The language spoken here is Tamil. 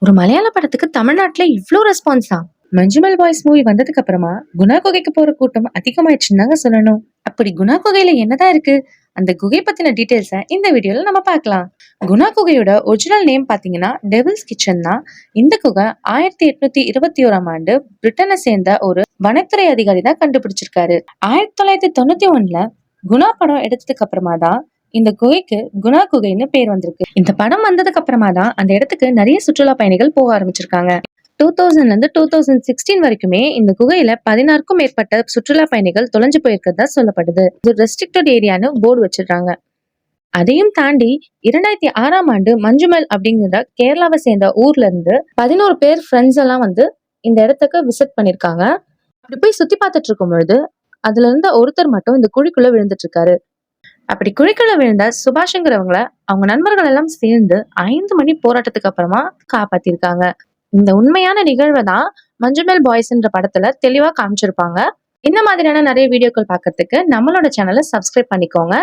ஒரு மலையாள படத்துக்கு தமிழ்நாட்டுல இவ்ளோ ரெஸ்பான்ஸா? மஞ்சுமல் பாய்ஸ் மூவி வந்ததுக்கு அப்புறமா குணா குகைக்கு போற கூட்டம் அதிகமாயிடுச்சுன்னு தாங்க சொல்லணும். அப்படி குணா குகையில என்னதான் இருக்கு? அந்த குகை பத்தின டீடைல்ஸ இந்த வீடியோல நம்ம பார்க்கலாம். குணா குகையோட ஒரிஜினல் நேம் பாத்தீங்கன்னா டெவில்ஸ் கிச்சன் தான். இந்த குகை 1821ஆம் ஆண்டு பிரிட்டனை சேர்ந்த ஒரு வனத்துறை அதிகாரி தான் கண்டுபிடிச்சிருக்காரு. 1991ல குணா படம் எடுத்ததுக்கு அப்புறமா தான் இந்த குகைக்கு குணா குகைன்னு பேர் வந்திருக்கு. இந்த படம் வந்ததுக்கு அப்புறமா தான் அந்த இடத்துக்கு நிறைய சுற்றுலா பயணிகள் போக ஆரம்பிச்சிருக்காங்க. 2000ல இருந்து 2016 வரைக்குமே இந்த குகையில 16க்கும் மேற்பட்ட சுற்றுலா பயணிகள் தொலைஞ்சு போயிருக்கிறதா சொல்லப்படுது. இது ரெஸ்ட்ரிக்டட் ஏரியான்னு போர்டு வச்சிருக்காங்க. அதையும் தாண்டி 2006ஆம் ஆண்டு மஞ்சுமல் அப்படிங்கிற கேரளாவை சேர்ந்த ஊர்ல இருந்து 11 பேர் ஃப்ரெண்ட்ஸ் எல்லாம் வந்து இந்த இடத்துக்கு விசிட் பண்ணிருக்காங்க. அப்படி போய் சுத்தி பார்த்துட்டு இருக்கும் பொழுது அதுல இருந்த ஒருத்தர் மட்டும் இந்த குழிக்குள்ள விழுந்துட்டு இருக்காரு. அப்படி குழிக்குள்ள விழுந்த சுபாஷ்ங்கிறவங்கள அவங்க நண்பர்கள் எல்லாம் சேர்ந்து 5 மணி போராட்டத்துக்கு அப்புறமா காப்பாத்திருக்காங்க. இந்த உண்மையான நிகழ்வை தான் மஞ்சுமெல் பாய்ஸ்ன்ற படத்துல தெளிவா காமிச்சிருப்பாங்க. இந்த மாதிரியான நிறைய வீடியோக்கள் பார்க்கறதுக்கு நம்மளோட சேனலை சப்ஸ்கிரைப் பண்ணிக்கோங்க.